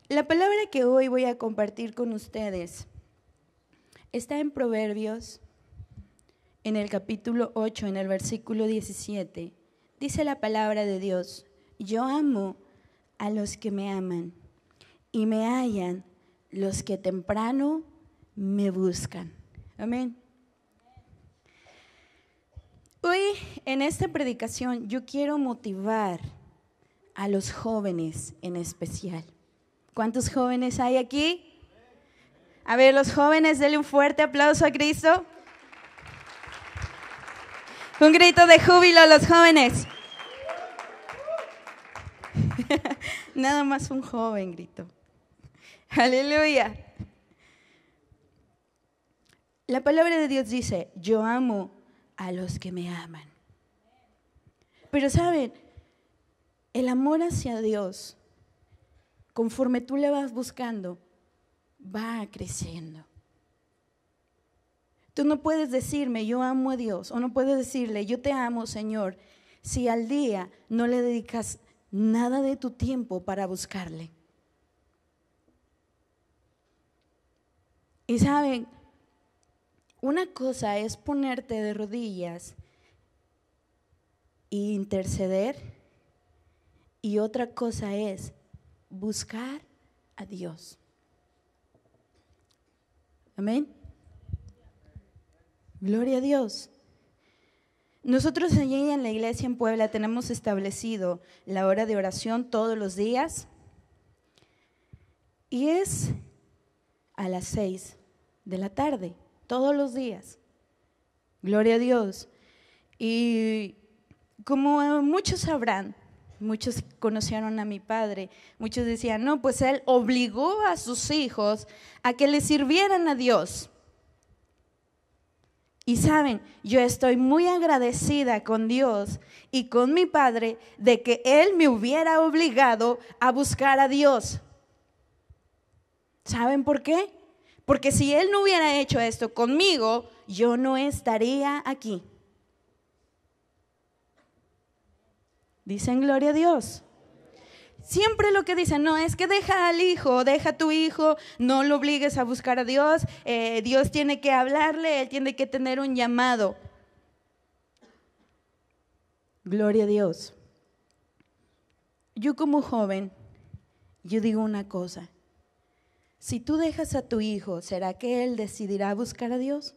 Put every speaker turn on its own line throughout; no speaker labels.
La palabra que hoy voy a compartir con ustedes está en Proverbios, en el capítulo 8, en el versículo 17. Dice la palabra de Dios: yo amo a los que me aman y me hallan los que temprano me buscan. Amén. Hoy en esta predicación yo quiero motivar a los jóvenes en especial. ¿Cuántos jóvenes hay aquí? A ver, los jóvenes, denle un fuerte aplauso a Cristo. Un grito de júbilo a los jóvenes. Nada más un joven grito. Aleluya. La palabra de Dios dice: yo amo a los que me aman. Pero saben, el amor hacia Dios, conforme tú le vas buscando, va creciendo. Tú no puedes decirme yo amo a Dios, o no puedes decirle yo te amo, Señor, si al día no le dedicas nada de tu tiempo para buscarle. Y saben, una cosa es ponerte de rodillas e interceder, y otra cosa es buscar a Dios. Amén. Gloria a Dios. Nosotros allí en la iglesia en Puebla tenemos establecido la hora de oración todos los días, y es a las 6 de la tarde, todos los días. Gloria a Dios. Y como muchos sabrán, muchos conocieron a mi padre, muchos decían, no, pues él obligó a sus hijos a que le sirvieran a Dios. Y saben, yo estoy muy agradecida con Dios y con mi padre de que él me hubiera obligado a buscar a Dios. ¿Saben por qué? Porque si él no hubiera hecho esto conmigo, yo no estaría aquí. Dicen gloria a Dios. Siempre lo que dicen, no, es que deja al hijo, deja a tu hijo, no lo obligues a buscar a Dios, Dios tiene que hablarle, él tiene que tener un llamado. Gloria a Dios. Yo como joven, yo digo una cosa: si tú dejas a tu hijo, ¿será que él decidirá buscar a Dios?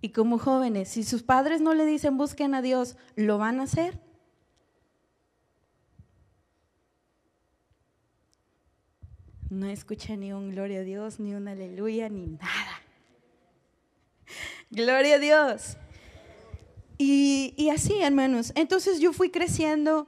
Y como jóvenes, si sus padres no le dicen busquen a Dios, ¿lo van a hacer? No escuché ni un gloria a Dios, ni un aleluya, ni nada. Gloria a Dios. Y así, hermanos, entonces yo fui creciendo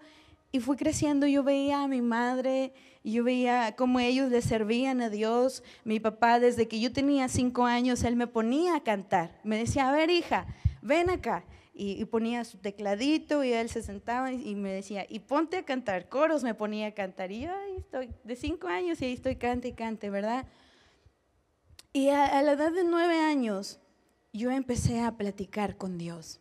y fui creciendo. Yo veía a mi madre, yo veía cómo ellos le servían a Dios. Mi papá, desde que yo tenía 5 años, él me ponía a cantar. Me decía, a ver, hija, ven acá. Y ponía su tecladito y él se sentaba y me decía, y ponte a cantar. Coros me ponía a cantar. Y yo ahí estoy, de 5 años, y ahí estoy, cante y cante, ¿verdad? Y a la edad de 9 años, yo empecé a platicar con Dios.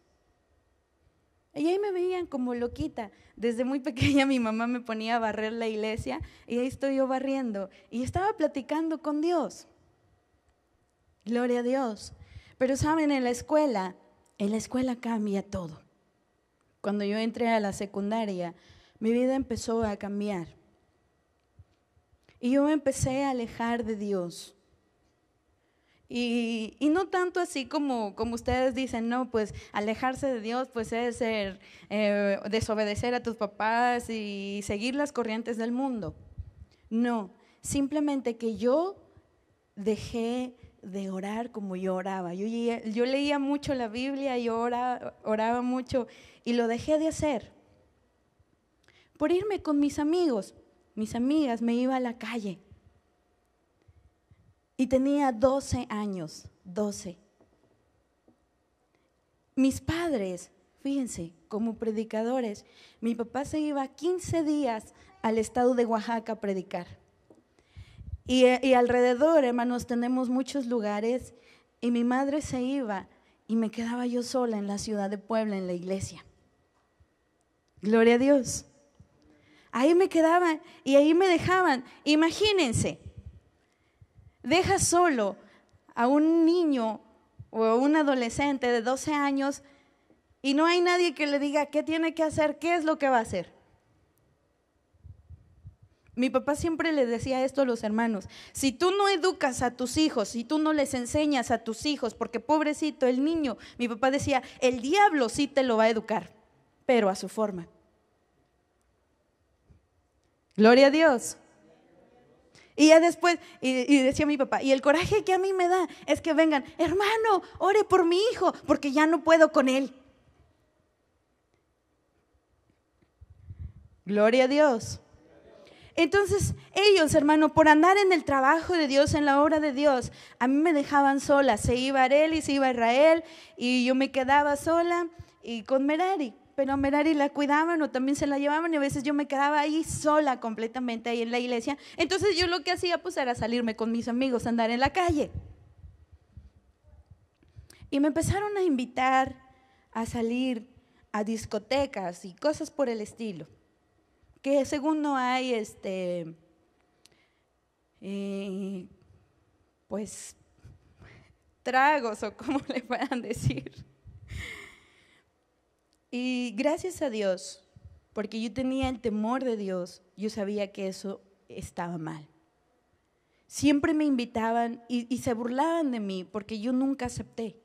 Y ahí me veían como loquita. Desde muy pequeña mi mamá me ponía a barrer la iglesia y ahí estoy yo barriendo. Y estaba platicando con Dios. Gloria a Dios. Pero saben, en la escuela cambia todo. Cuando yo entré a la secundaria, mi vida empezó a cambiar. Y yo me empecé a alejar de Dios. Y no tanto así como ustedes dicen, no, pues alejarse de Dios pues es desobedecer a tus papás y seguir las corrientes del mundo. No, simplemente que yo dejé de orar como yo oraba. Yo leía mucho la Biblia, yo oraba mucho y lo dejé de hacer. Por irme con mis amigos, mis amigas, me iba a la calle. Y tenía 12 años, 12. Mis padres, fíjense, como predicadores, mi papá se iba 15 días al estado de Oaxaca a predicar. Y alrededor, hermanos, tenemos muchos lugares, y mi madre se iba y me quedaba yo sola en la ciudad de Puebla, en la iglesia. Gloria a Dios. Ahí me quedaba y ahí me dejaban. Imagínense, deja solo a un niño o a un adolescente de 12 años y no hay nadie que le diga qué tiene que hacer, qué es lo que va a hacer. Mi papá siempre le decía esto a los hermanos: si tú no educas a tus hijos, si tú no les enseñas a tus hijos, porque pobrecito el niño, mi papá decía, el diablo sí te lo va a educar, pero a su forma. Gloria a Dios. Y ya después, y decía mi papá, y el coraje que a mí me da es que vengan, hermano, ore por mi hijo, porque ya no puedo con él. Gloria a Dios. Entonces ellos, hermano, por andar en el trabajo de Dios, en la obra de Dios, a mí me dejaban sola. Se iba Arely, se iba Israel y yo me quedaba sola y con Merari. Pero a Merari la cuidaban o también se la llevaban y a veces yo me quedaba ahí sola completamente ahí en la iglesia. Entonces yo lo que hacía pues era salirme con mis amigos a andar en la calle. Y me empezaron a invitar a salir a discotecas y cosas por el estilo. Que según no hay pues tragos o como le puedan decir. Y gracias a Dios, porque yo tenía el temor de Dios, yo sabía que eso estaba mal. Siempre me invitaban y se burlaban de mí porque yo nunca acepté.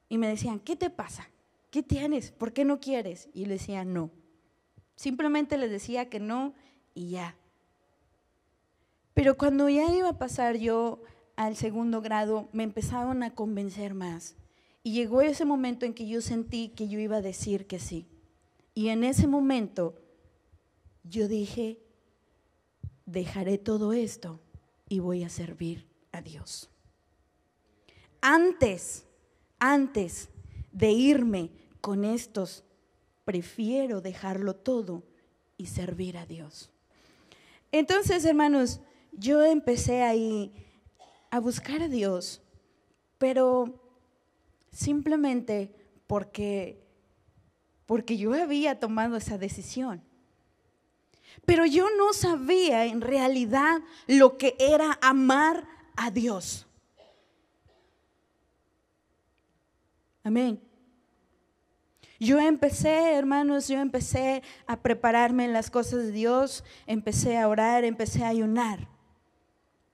Y me decían, ¿qué te pasa? ¿Qué tienes? ¿Por qué no quieres? Y yo les decía, no. Simplemente les decía que no y ya. Pero cuando ya iba a pasar yo al segundo grado, me empezaron a convencer más. Y llegó ese momento en que yo sentí que yo iba a decir que sí. Y en ese momento yo dije, dejaré todo esto y voy a servir a Dios. Antes de irme con estos, prefiero dejarlo todo y servir a Dios. Entonces, hermanos, yo empecé ahí a buscar a Dios, pero simplemente porque yo había tomado esa decisión. Pero yo no sabía en realidad lo que era amar a Dios. Amén. Yo empecé, hermanos, a prepararme en las cosas de Dios, empecé a orar, empecé a ayunar.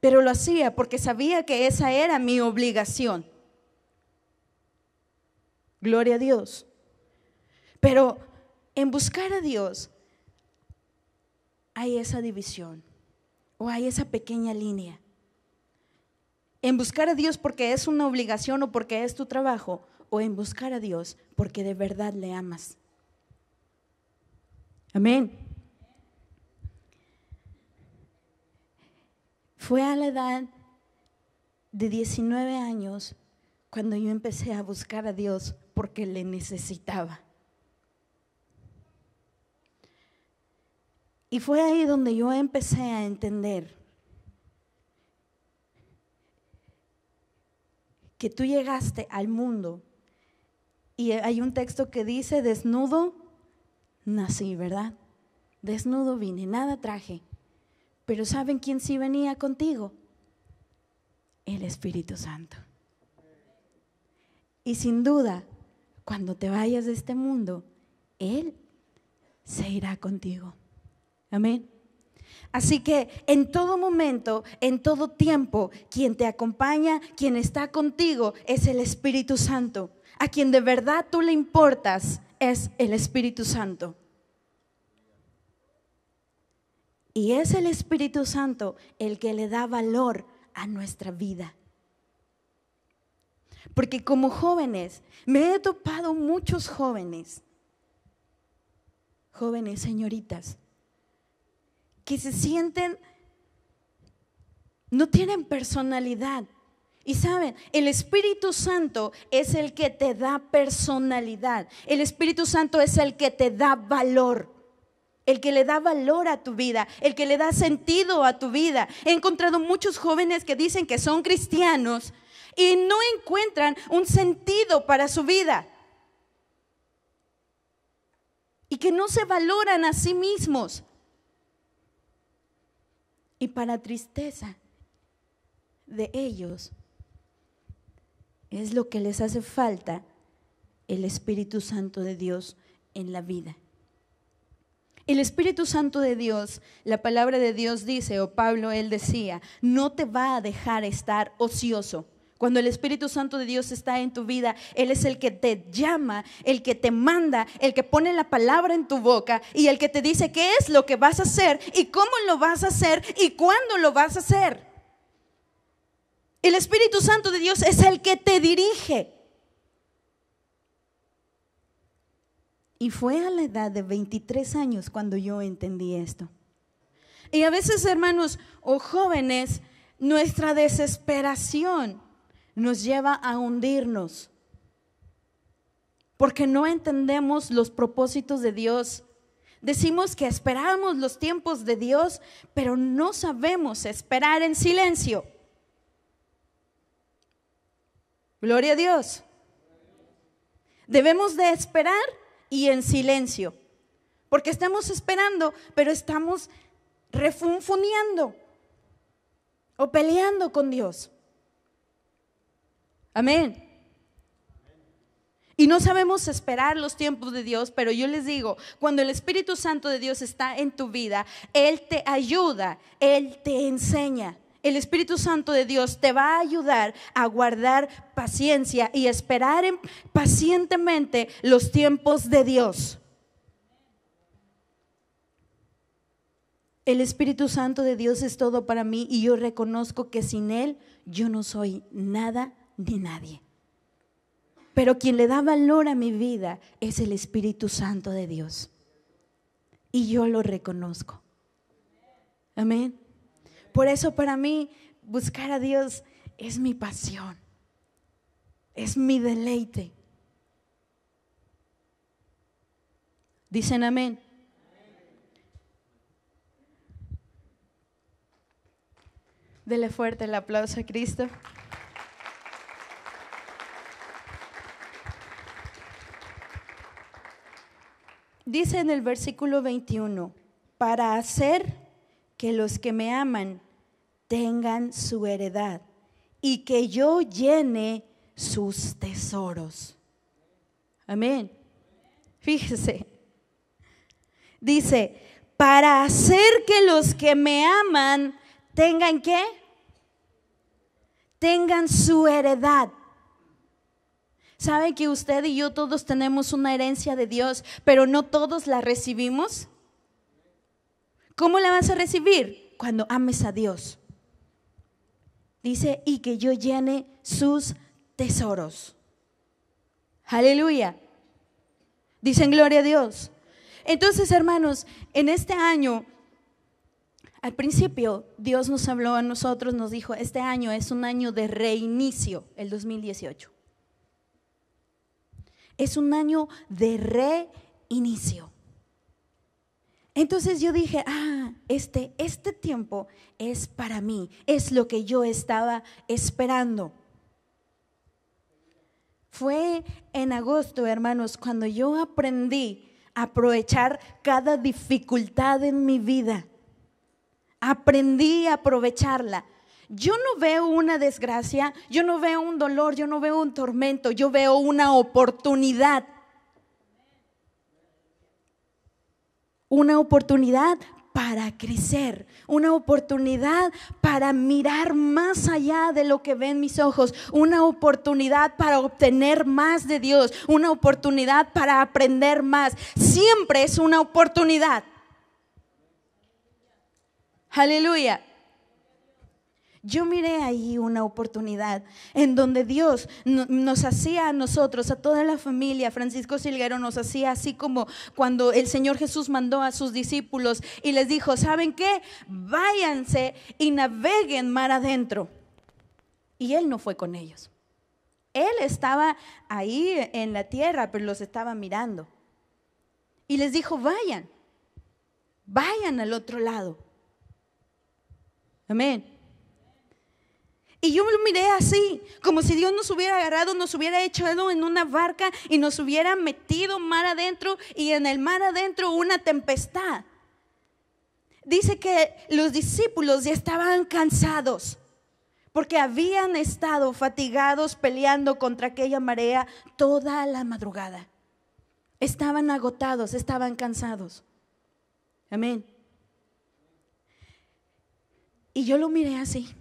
Pero lo hacía porque sabía que esa era mi obligación. Gloria a Dios. Pero en buscar a Dios hay esa división o hay esa pequeña línea. En buscar a Dios porque es una obligación o porque es tu trabajo, o en buscar a Dios porque de verdad le amas. Amén. Fue a la edad de 19 años cuando yo empecé a buscar a Dios porque le necesitaba. Y fue ahí donde yo empecé a entender que tú llegaste al mundo y hay un texto que dice, desnudo nací, ¿verdad? Desnudo vine, nada traje. Pero ¿saben quién sí venía contigo? El Espíritu Santo. Y sin duda, cuando te vayas de este mundo, Él se irá contigo. Amén. Así que en todo momento, en todo tiempo, quien te acompaña, quien está contigo es el Espíritu Santo. A quien de verdad tú le importas es el Espíritu Santo. Y es el Espíritu Santo el que le da valor a nuestra vida. Porque como jóvenes, me he topado muchos jóvenes señoritas, que se sienten, no tienen personalidad. Y saben, el Espíritu Santo es el que te da personalidad. El Espíritu Santo es el que te da valor. El que le da valor a tu vida, el que le da sentido a tu vida. He encontrado muchos jóvenes que dicen que son cristianos y no encuentran un sentido para su vida. y que no se valoran a sí mismos. Y para tristeza de ellos, es lo que les hace falta el Espíritu Santo de Dios en la vida. El Espíritu Santo de Dios, la palabra de Dios dice, o Pablo, él decía, no te va a dejar estar ocioso. Cuando el Espíritu Santo de Dios está en tu vida, Él es el que te llama, el que te manda, el que pone la palabra en tu boca y el que te dice qué es lo que vas a hacer y cómo lo vas a hacer y cuándo lo vas a hacer. El Espíritu Santo de Dios es el que te dirige. Y fue a la edad de 23 años cuando yo entendí esto. Y a veces, hermanos o jóvenes, nuestra desesperación nos lleva a hundirnos, porque no entendemos los propósitos de Dios. Decimos que esperamos los tiempos de Dios, pero no sabemos esperar en silencio. Gloria a Dios. Debemos de esperar y en silencio, porque estamos esperando, pero estamos refunfuneando o peleando con Dios. Amén. Y no sabemos esperar los tiempos de Dios, pero yo les digo, cuando el Espíritu Santo de Dios está en tu vida, Él te ayuda, Él te enseña. El Espíritu Santo de Dios te va a ayudar a guardar paciencia y esperar pacientemente los tiempos de Dios. El Espíritu Santo de Dios es todo para mí y yo reconozco que sin Él yo no soy nada ni nadie. Pero quien le da valor a mi vida es el Espíritu Santo de Dios. Y yo lo reconozco. Amén. Por eso para mí buscar a Dios es mi pasión. Es mi deleite. Dicen amén. Dele fuerte el aplauso a Cristo. Dice en el versículo 21, para hacer que los que me aman tengan su heredad y que yo llene sus tesoros. Amén. Fíjese. Dice, para hacer que los que me aman tengan ¿qué? Tengan su heredad. ¿Saben que usted y yo todos tenemos una herencia de Dios, pero no todos la recibimos? ¿Cómo la vas a recibir? Cuando ames a Dios. Dice, y que yo llene sus tesoros. Aleluya. Dicen gloria a Dios. Entonces, hermanos, en este año, al principio, Dios nos habló a nosotros, nos dijo, este año es un año de reinicio, el 2018. Es un año de reinicio. Entonces yo dije, este tiempo es para mí, es lo que yo estaba esperando. Fue en agosto, hermanos, cuando yo aprendí a aprovechar cada dificultad en mi vida. Aprendí a aprovecharla. Yo no veo una desgracia, yo no veo un dolor, yo no veo un tormento, yo veo una oportunidad. Una oportunidad para crecer, una oportunidad para mirar más allá de lo que ven mis ojos, una oportunidad para obtener más de Dios, una oportunidad para aprender más. Siempre es una oportunidad. Aleluya. Yo miré ahí una oportunidad en donde Dios nos hacía a nosotros, a toda la familia, Francisco Silguero nos hacía así como cuando el Señor Jesús mandó a sus discípulos y les dijo, ¿saben qué? Váyanse y naveguen mar adentro. Y Él no fue con ellos. Él estaba ahí en la tierra, pero los estaba mirando. Y les dijo, vayan al otro lado. Amén. Y yo lo miré así, como si Dios nos hubiera agarrado, nos hubiera echado en una barca y nos hubiera metido mar adentro, y en el mar adentro una tempestad. Dice que los discípulos ya estaban cansados porque habían estado fatigados peleando contra aquella marea toda la madrugada. Estaban agotados, estaban cansados. Amén. Y yo lo miré así.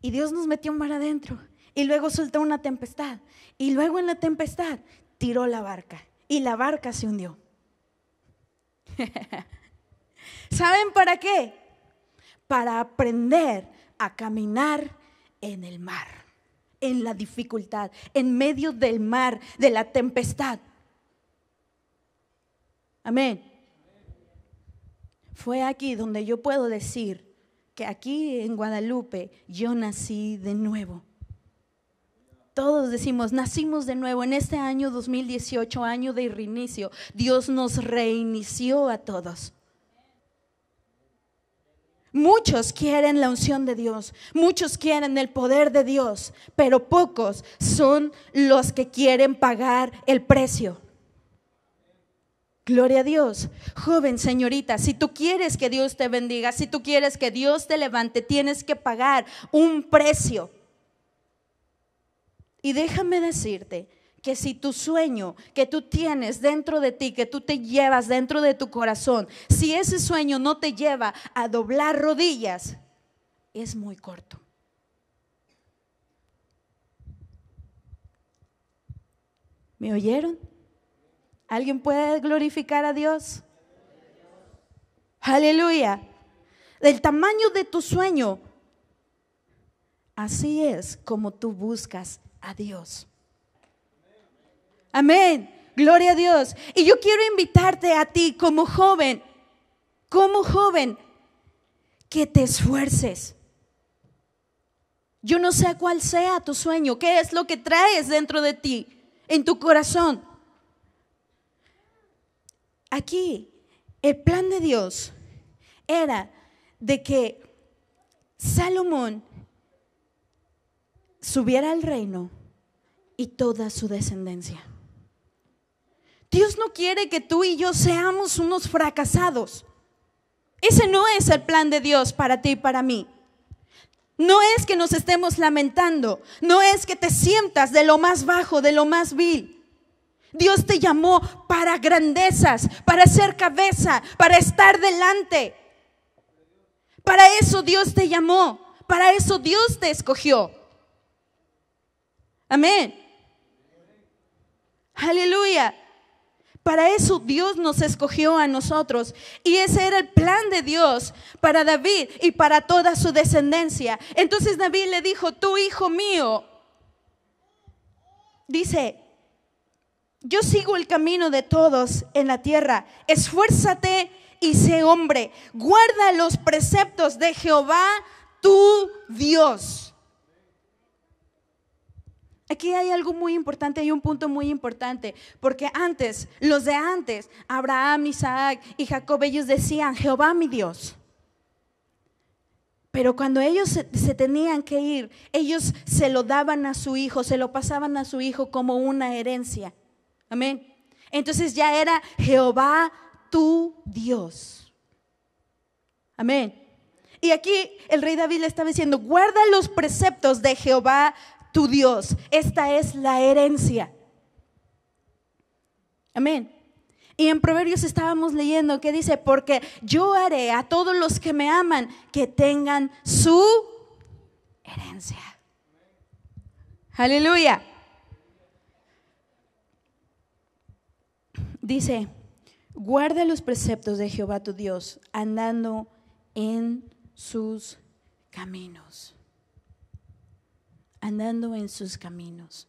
Y Dios nos metió mar adentro. Y luego soltó una tempestad. Y luego en la tempestad tiró la barca. Y la barca se hundió. ¿Saben para qué? Para aprender a caminar en el mar, en la dificultad, en medio del mar, de la tempestad. Amén. Fue aquí donde yo puedo decir que aquí en Guadalupe yo nací de nuevo. Todos decimos, nacimos de nuevo. En este año 2018, año de reinicio, Dios nos reinició a todos. Muchos quieren la unción de Dios, muchos quieren el poder de Dios, pero pocos son los que quieren pagar el precio. Gloria a Dios. Joven, señorita, si tú quieres que Dios te bendiga, si tú quieres que Dios te levante, tienes que pagar un precio. Y déjame decirte que si tu sueño que tú tienes dentro de ti, que tú te llevas dentro de tu corazón, si ese sueño no te lleva a doblar rodillas, es muy corto. ¿Me oyeron? ¿Alguien puede glorificar a Dios? Aleluya. Del tamaño de tu sueño, así es como tú buscas a Dios. Amén, gloria a Dios. Y yo quiero invitarte a ti como joven, que te esfuerces. Yo no sé cuál sea tu sueño, qué es lo que traes dentro de ti, en tu corazón. Aquí, el plan de Dios era de que Salomón subiera al reino y toda su descendencia. Dios no quiere que tú y yo seamos unos fracasados. Ese no es el plan de Dios para ti y para mí. No es que nos estemos lamentando, no es que te sientas de lo más bajo, de lo más vil. Dios te llamó para grandezas, para ser cabeza, para estar delante. Para eso Dios te llamó, para eso Dios te escogió. Amén. Aleluya. Para eso Dios nos escogió a nosotros. Y ese era el plan de Dios para David y para toda su descendencia. Entonces David le dijo, tú hijo mío, dice, yo sigo el camino de todos en la tierra. Esfuérzate y sé hombre. Guarda los preceptos de Jehová tu Dios. Aquí hay algo muy importante, hay un punto muy importante, porque los de antes, Abraham, Isaac y Jacob, ellos decían, Jehová mi Dios. Pero cuando ellos se tenían que ir, ellos se lo daban a su hijo, se lo pasaban a su hijo como una herencia. Amén. Entonces ya era Jehová tu Dios. Amén. Y aquí el rey David le estaba diciendo, guarda los preceptos de Jehová tu Dios. Esta es la herencia. Amén. Y en Proverbios estábamos leyendo que dice, porque yo haré a todos los que me aman que tengan su herencia. Aleluya. Dice, guarda los preceptos de Jehová tu Dios, andando en sus caminos. Andando en sus caminos.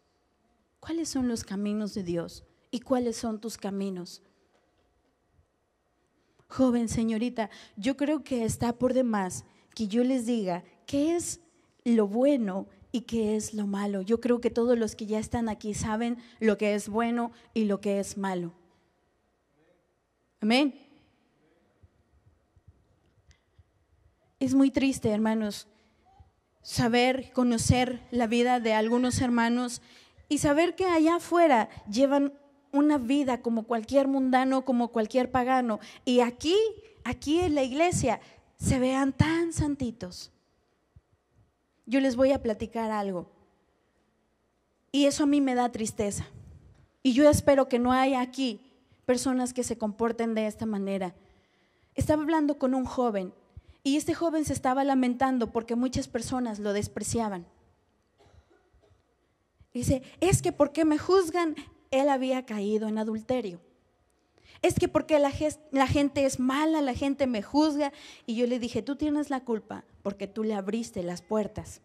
¿Cuáles son los caminos de Dios? ¿Y cuáles son tus caminos? Joven, señorita, yo creo que está por demás que yo les diga qué es lo bueno y qué es lo malo. Yo creo que todos los que ya están aquí saben lo que es bueno y lo que es malo. Amén. Es muy triste, hermanos, saber, conocer la vida de algunos hermanos y saber que allá afuera llevan una vida como cualquier mundano, como cualquier pagano. Y aquí en la iglesia se vean tan santitos. Yo les voy a platicar algo. Y eso a mí me da tristeza. Y yo espero que no haya aquí personas que se comporten de esta manera. Estaba hablando con un joven y este joven se estaba lamentando porque muchas personas lo despreciaban. Dice, es que ¿por qué me juzgan? Él había caído en adulterio. Es que porque la gente es mala, la gente me juzga. Y yo le dije, tú tienes la culpa porque tú le abriste las puertas.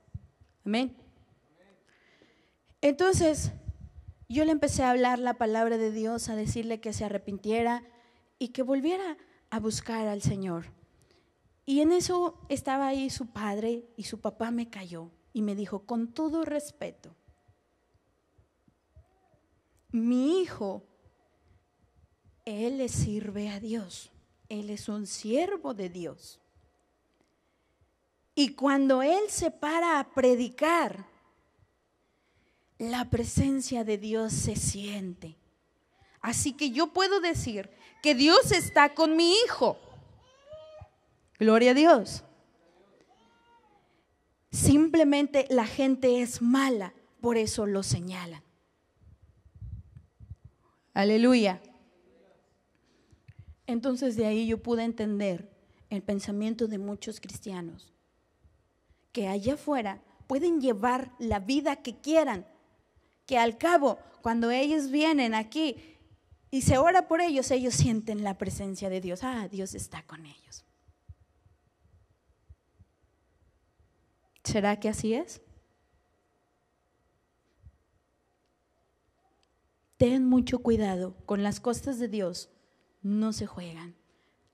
Amén. Entonces, yo le empecé a hablar la palabra de Dios, a decirle que se arrepintiera y que volviera a buscar al Señor. Y en eso estaba ahí su padre y su papá me cayó y me dijo, con todo respeto, mi hijo, él le sirve a Dios, él es un siervo de Dios. Y cuando él se para a predicar, la presencia de Dios se siente. Así que yo puedo decir que Dios está con mi hijo. Gloria a Dios. Simplemente la gente es mala, por eso lo señalan. Aleluya. Entonces de ahí yo pude entender el pensamiento de muchos cristianos, que allá afuera pueden llevar la vida que quieran, que al cabo, cuando ellos vienen aquí y se ora por ellos, ellos sienten la presencia de Dios. Dios está con ellos. ¿Será que así es? Ten mucho cuidado con las cosas de Dios, no se juegan.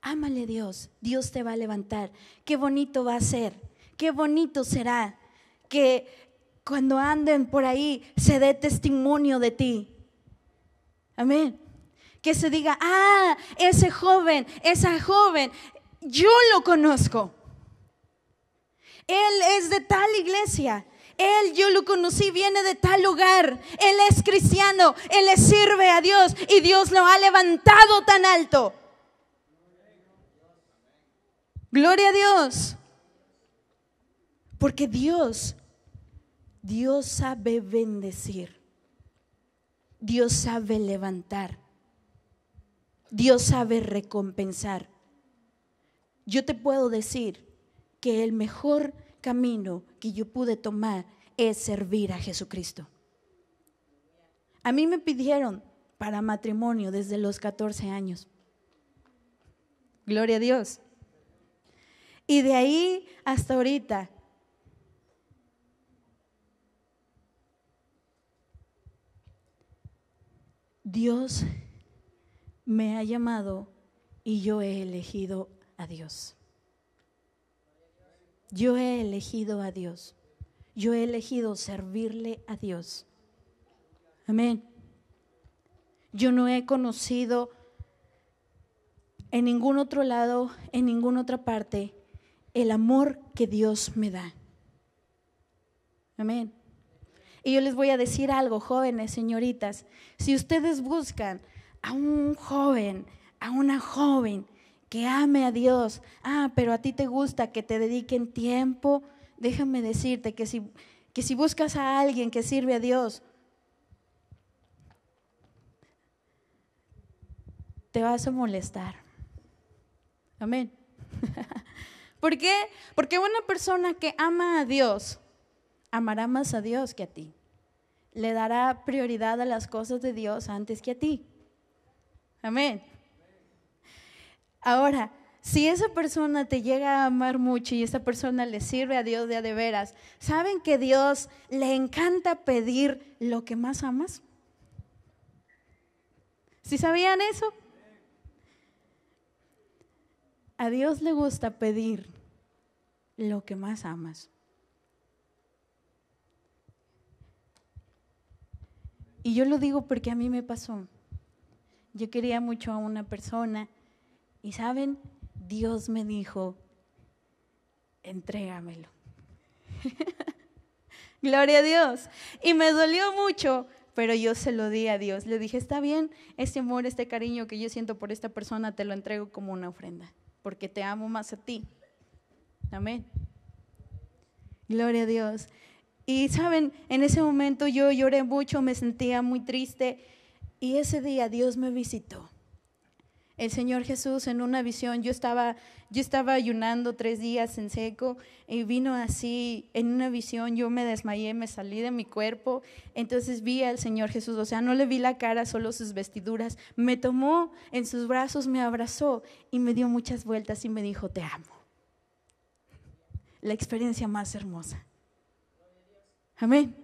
Ámale a Dios, Dios te va a levantar. Qué bonito va a ser, qué bonito será que cuando anden por ahí se dé testimonio de ti. Amén. Que se diga, ese joven, esa joven, yo lo conozco. Él es de tal iglesia. Yo lo conocí, viene de tal lugar. Él es cristiano, él le sirve a Dios y Dios lo ha levantado tan alto. Gloria a Dios. Porque Dios sabe bendecir. Dios sabe levantar. Dios sabe recompensar. Yo te puedo decir que el mejor camino que yo pude tomar es servir a Jesucristo. A mí me pidieron para matrimonio desde los 14 años. Gloria a Dios. Y de ahí hasta ahorita, Dios me ha llamado y yo he elegido a Dios. Yo he elegido a Dios. Yo he elegido servirle a Dios. Amén. Yo no he conocido en ningún otro lado, en ninguna otra parte, el amor que Dios me da. Amén. Y yo les voy a decir algo, jóvenes, señoritas. Si ustedes buscan a un joven, a una joven que ame a Dios, pero a ti te gusta que te dediquen tiempo, déjame decirte que si buscas a alguien que sirve a Dios, te vas a molestar. Amén. ¿Por qué? Porque una persona que ama a Dios amará más a Dios que a ti. Le dará prioridad a las cosas de Dios antes que a ti. Amén. Ahora, si esa persona te llega a amar mucho y esa persona le sirve a Dios de a de veras, ¿saben que Dios le encanta pedir lo que más amas? ¿Sí sabían eso? A Dios le gusta pedir lo que más amas. Y yo lo digo porque a mí me pasó. Yo quería mucho a una persona y ¿saben? Dios me dijo, entrégamelo. Gloria a Dios. Y me dolió mucho, pero yo se lo di a Dios. Le dije, está bien, este amor, este cariño que yo siento por esta persona, te lo entrego como una ofrenda, porque te amo más a ti. Amén. Gloria a Dios. Y saben, en ese momento yo lloré mucho, me sentía muy triste, y ese día Dios me visitó. El Señor Jesús en una visión, yo estaba ayunando 3 días en seco, y vino así en una visión, yo me desmayé, me salí de mi cuerpo. Entonces vi al Señor Jesús, o sea, no le vi la cara, solo sus vestiduras. Me tomó en sus brazos, me abrazó y me dio muchas vueltas y me dijo, te amo. La experiencia más hermosa. Amén.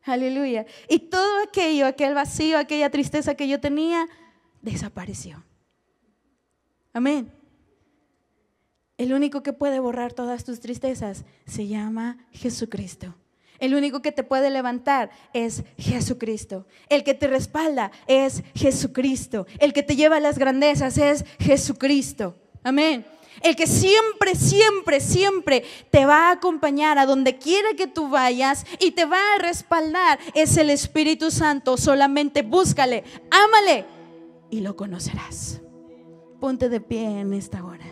Aleluya. Y todo aquello, aquel vacío, aquella tristeza que yo tenía, desapareció. Amén. El único que puede borrar todas tus tristezas se llama Jesucristo. El único que te puede levantar es Jesucristo. El que te respalda es Jesucristo. El que te lleva a las grandezas es Jesucristo. Amén. El que siempre, siempre, siempre te va a acompañar a donde quiera que tú vayas y te va a respaldar es el Espíritu Santo. Solamente búscale, ámale y lo conocerás. Ponte de pie en esta hora.